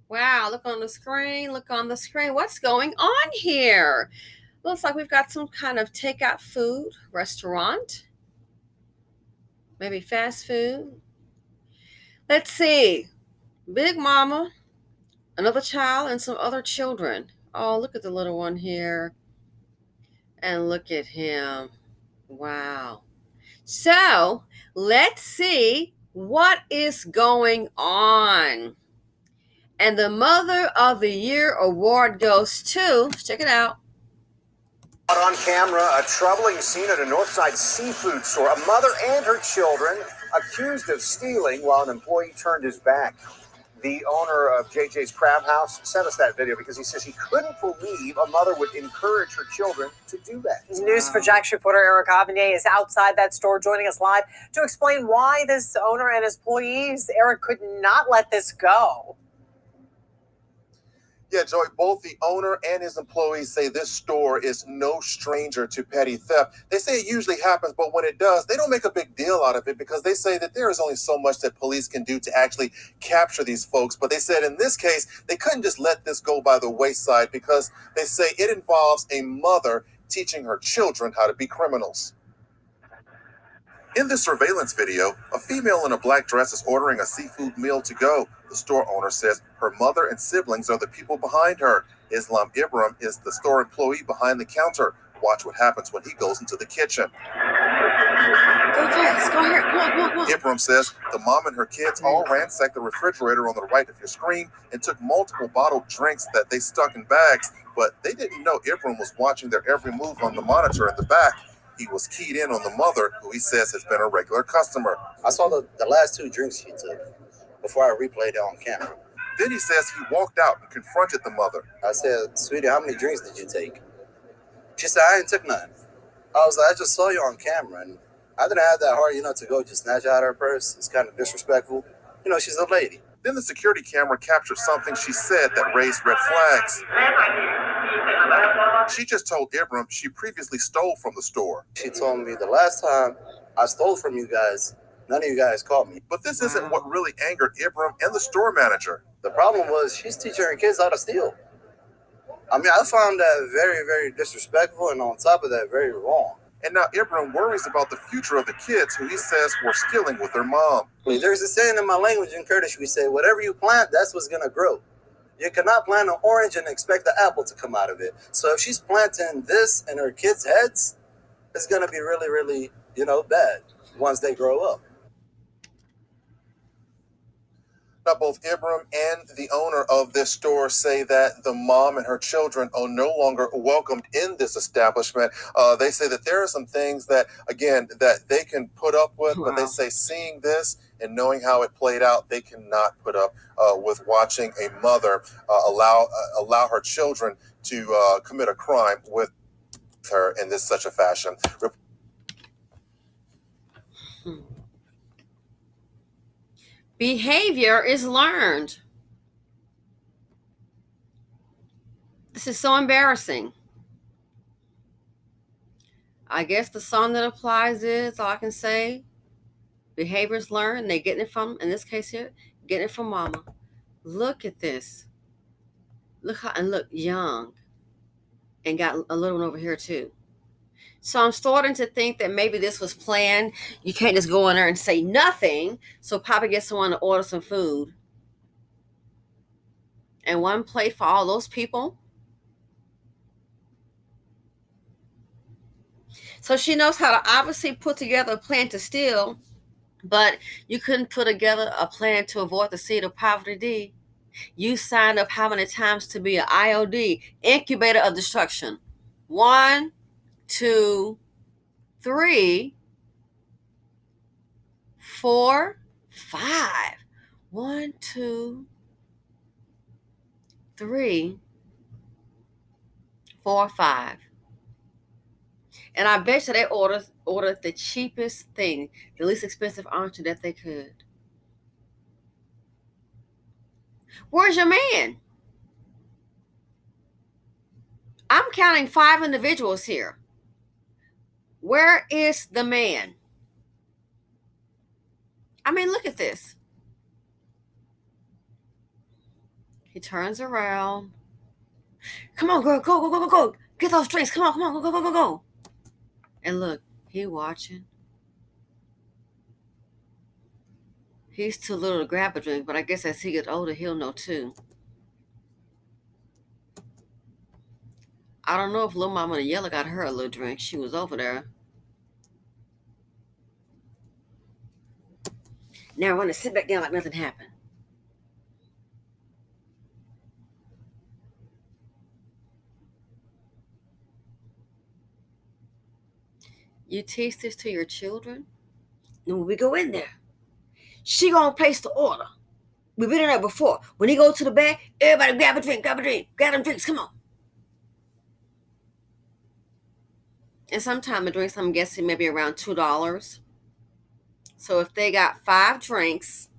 Wow, look on the screen. Look on the screen. What's going on here? Looks like we've got some kind of takeout food restaurant, maybe fast food. Let's see. Big Mama, another child, and some other children. Oh, look at the little one here. And look at him. Wow. So let's see what is going on. And the Mother of the Year award goes to, check it out. On camera, a troubling scene at a Northside seafood store. A mother and her children accused of stealing while an employee turned his back. The owner of JJ's Crab House sent us that video because he says he couldn't believe a mother would encourage her children to do that. News for Jack's reporter Eric Avenier is outside that store joining us live to explain why this owner and his employees, Eric, could not let this go. Yeah, Joey, both the owner and his employees say this store is no stranger to petty theft. They say it usually happens, but when it does, they don't make a big deal out of it because they say that there is only so much that police can do to actually capture these folks. But they said in this case, they couldn't just let this go by the wayside because they say it involves a mother teaching her children how to be criminals. In this surveillance video, a female in a black dress is ordering a seafood meal to go. The store owner says her mother and siblings are the people behind her. Islam Ibrahim is the store employee behind the counter. Watch what happens when he goes into the kitchen. Go fast. Go here. Come on. Ibrahim says the mom and her kids all ransacked the refrigerator on the right of your screen and took multiple bottled drinks that they stuck in bags, but they didn't know Ibrahim was watching their every move on the monitor in the back. He was keyed in on the mother, who he says has been a regular customer. I saw the last two drinks he took before I replayed it on camera. Then he says he walked out and confronted the mother. I said, "Sweetie, how many drinks did you take?" She said, "I ain't took none." I was like, "I just saw you on camera, and I didn't have that heart, to go just snatch out her purse. It's kind of disrespectful. She's a lady." Then the security camera captured something she said that raised red flags. She just told Ibrahim she previously stole from the store. She told me the last time I stole from you guys, none of you guys caught me. But this isn't what really angered Ibrahim and the store manager. The problem was she's teaching her kids how to steal. I found that very, very disrespectful, and on top of that, very wrong. And now Ibrahim worries about the future of the kids who he says were stealing with their mom. There's a saying in my language in Kurdish, we say, whatever you plant, that's what's going to grow. You cannot plant an orange and expect the apple to come out of it. So if she's planting this in her kids' heads, it's going to be really, really, bad once they grow up. Now, both Ibrahim and the owner of this store say that the mom and her children are no longer welcomed in this establishment. They say that there are some things that, again, that they can put up with, but they say seeing this and knowing how it played out, they cannot put up with watching a mother allow her children to commit a crime with her in this such a fashion. Behavior is learned. This is so embarrassing. I guess the song that applies is, all I can say, behavior is learned. They're getting it from, in this case here, getting it from mama. Look at this. Look young. And got a little one over here too. So I'm starting to think that maybe this was planned. You can't just go in there and say nothing. So Papa gets someone to order some food. And one plate for all those people. So she knows how to obviously put together a plan to steal, but you couldn't put together a plan to avoid the seed of poverty. You signed up how many times to be an IOD, incubator of destruction? 1, 2, 3, 4, 5. 1, 2, 3, 4, 5. And I bet you they ordered the cheapest thing, the least expensive entree that they could. Where's your man? I'm counting 5 individuals here. Where is the man? Look at this. He turns around. Come on, girl, go, go, go, go, go. Get those drinks. Come on, come on, go, go, go, go, go. And look, he watching. He's too little to grab a drink, but I guess as he gets older, he'll know too. I don't know if little mama in the yellow got her a little drink. She was over there. Now I want to sit back down like nothing happened. You teach this to your children? And when we go in there, she gonna place the order. We've been in there before. When he go to the back, everybody grab a drink, grab them drinks, come on. And sometimes the drinks, I'm guessing, maybe around $2. So if they got 5 drinks,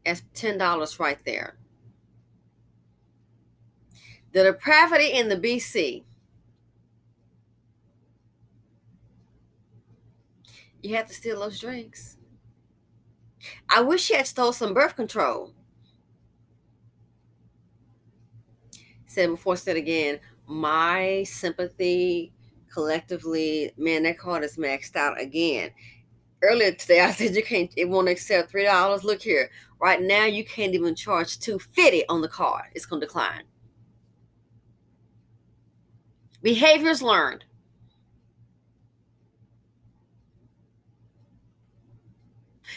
that's $10 right there. The depravity in the BC. You have to steal those drinks. I wish you had stole some birth control. Said before, said again, my sympathy collectively, man, that card is maxed out again. Earlier today, I said it won't accept $3. Look here. Right now, you can't even charge $2.50 on the card. It's going to decline. Behaviors learned.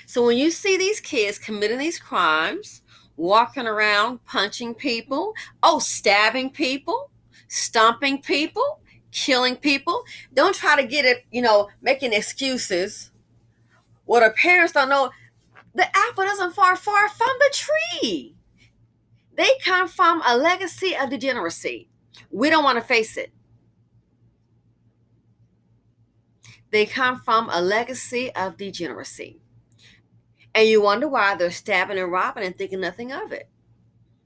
So when you see these kids committing these crimes, walking around punching people, stabbing people, stomping people, killing people, don't try to get it, making excuses. What our parents don't know, the apple doesn't fall far from the tree. They come from a legacy of degeneracy. We don't want to face it. They come from a legacy of degeneracy. And you wonder why they're stabbing and robbing and thinking nothing of it.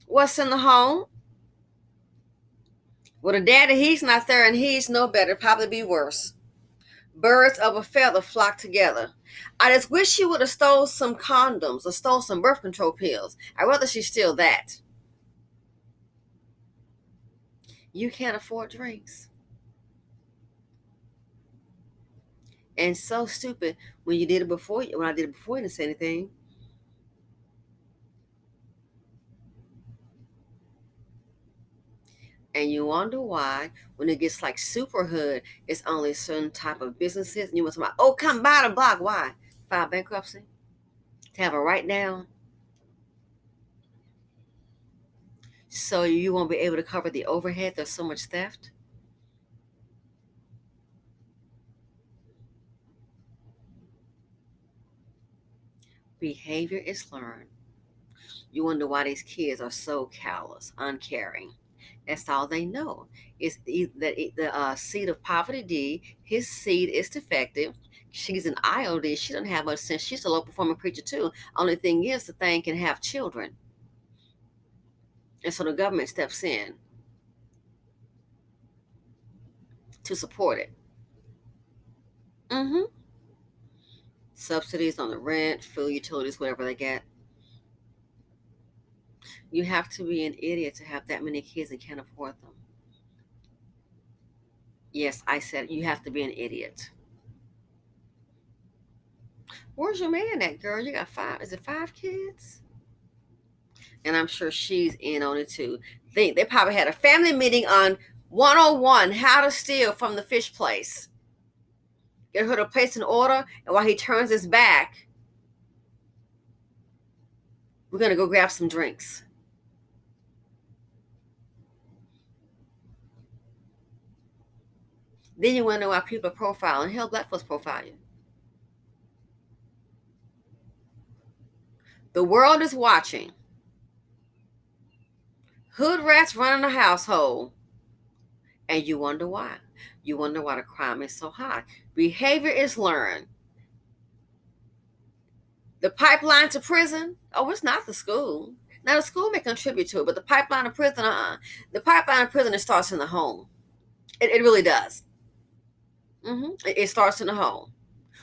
What's in the home? Well, the daddy, he's not there and he's no better. Probably be worse. Birds of a feather flock together. I just wish she would have stole some condoms or stole some birth control pills. I'd rather she steal that. You can't afford drinks. And so stupid when you did it before. When I did it before, you didn't say anything. And you wonder why, when it gets like super hood, it's only a certain type of businesses. And you want somebody, come buy the block. Why? File bankruptcy? To have a write down? So you won't be able to cover the overhead. There's so much theft. Behavior is learned. You wonder why these kids are so callous, uncaring. That's all they know. It's the seed of poverty D. His seed is defective. She's an IOD. She doesn't have much sense. She's a low performing creature too. Only thing is, the thing can have children. And so the government steps in to support it. Subsidies on the rent, food, utilities, whatever they get. You have to be an idiot to have that many kids and can't afford them. Yes, I said you have to be an idiot. Where's your man at, girl? You got 5. Is it 5 kids? And I'm sure she's in on it too. They probably had a family meeting on 101, how to steal from the fish place. Get her to place an order, and while he turns his back, we're going to go grab some drinks. Then you want to know why people are profiling. Hell, black folks profile you. The world is watching. Hood rats running a household. And you wonder why. You wonder why the crime is so high. Behavior is learned. The pipeline to prison, it's not the school. Now, the school may contribute to it, but the pipeline to prison, The pipeline to prison, it starts in the home. It really does. It starts in the home.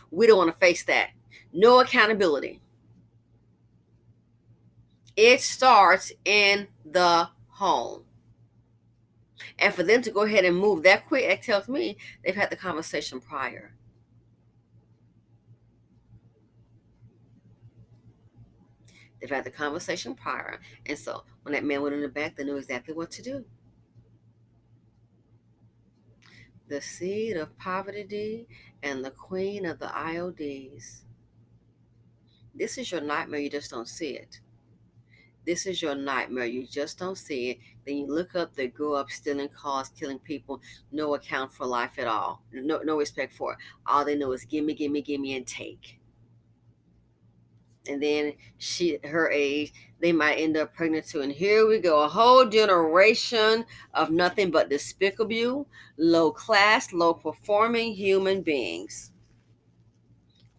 We don't want to face that. No accountability. It starts in the home. And for them to go ahead and move that quick, it tells me they've had the conversation prior. They've had the conversation prior. And so when that man went in the back, they knew exactly what to do. The seed of poverty D and the queen of the IODs. This is your nightmare. You just don't see it. This is your nightmare. You just don't see it. Then you look up, they grow up stealing cars, killing people, no account for life at all. No respect for it. All they know is gimme, gimme, gimme, and take. And then her age, they might end up pregnant too. And here we go, a whole generation of nothing but despicable, low class, low performing human beings.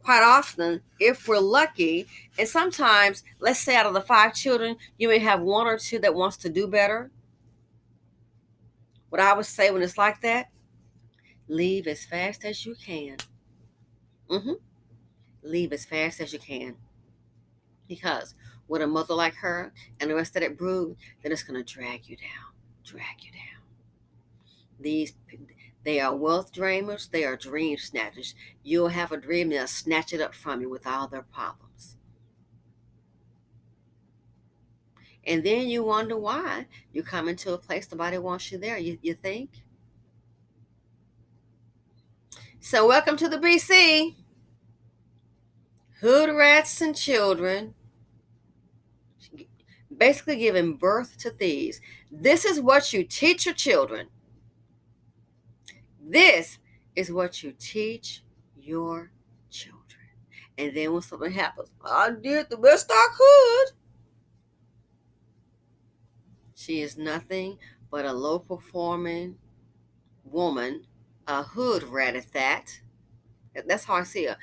Quite often, if we're lucky, and sometimes, let's say out of the 5 children, you may have 1 or 2 that wants to do better. What I would say when it's like that, leave as fast as you can. Leave as fast as you can. Because with a mother like her and the rest of that brood, then it's going to drag you down. They are wealth dreamers. They are dream snatchers. You'll have a dream, they'll snatch it up from you with all their problems. And then you wonder why you come into a place nobody wants you there, you think? So welcome to the BC. Hood rats and children. Basically giving birth to thieves. This is what you teach your children. This is what you teach your children. And then when something happens, I did the best I could. She is nothing but a low performing woman, a hood rat at that. That's how I see her.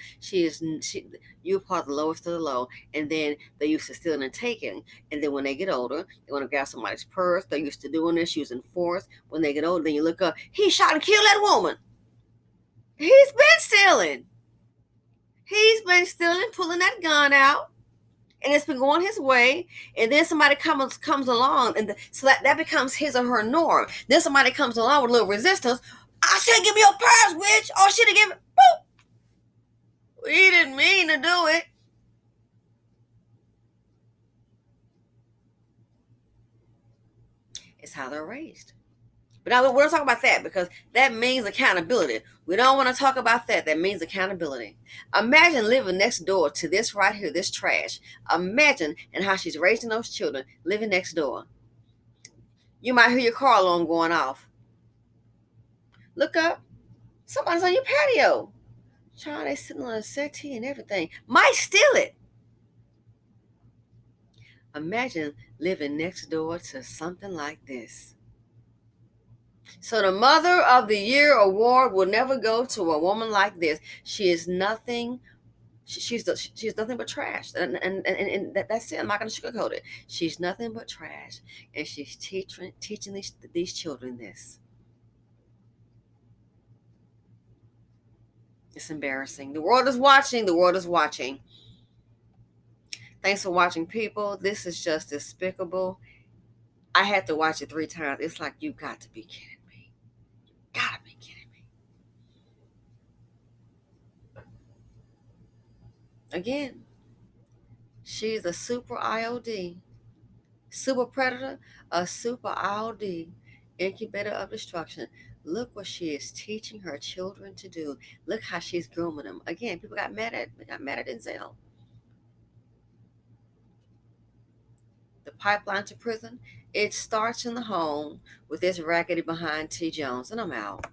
You're part of the lowest of the low. And then they used to stealing and taking. And then when they get older, they want to grab somebody's purse. They're used to doing this, using force. When they get older, then you look up, he shot and killed that woman. He's been stealing. Pulling that gun out. And it's been going his way. And then somebody comes along. And so that becomes his or her norm. Then somebody comes along with a little resistance. I should give me your purse, witch. Or should have given it. Boop. He didn't mean to do it. It's how they're raised. But now we're not talking about that because that means accountability. We don't want to talk about that. That means accountability. Imagine living next door to this right here, this trash. Imagine and how she's raising those children living next door. You might hear your car alarm going off. Look up. Somebody's on your patio. Child, they sitting on a settee and everything. Might steal it. Imagine living next door to something like this. So the Mother of the Year award will never go to a woman like this. She is nothing. She's nothing but trash, and that's it. I'm not going to sugarcoat it. She's nothing but trash, and she's teaching these children this. It's embarrassing. The world is watching. The world is watching. Thanks for watching, people. This is just despicable. I had to watch it 3 times. It's like, you got to be kidding me. You gotta be kidding me. Again, she's a super IOD, super predator, a super IOD, incubator of destruction. Look what she is teaching her children to do. Look how she's grooming them. Again, people got mad at Denzel. The pipeline to prison, it starts in the home with this raggedy behind T. Jones, and I'm out.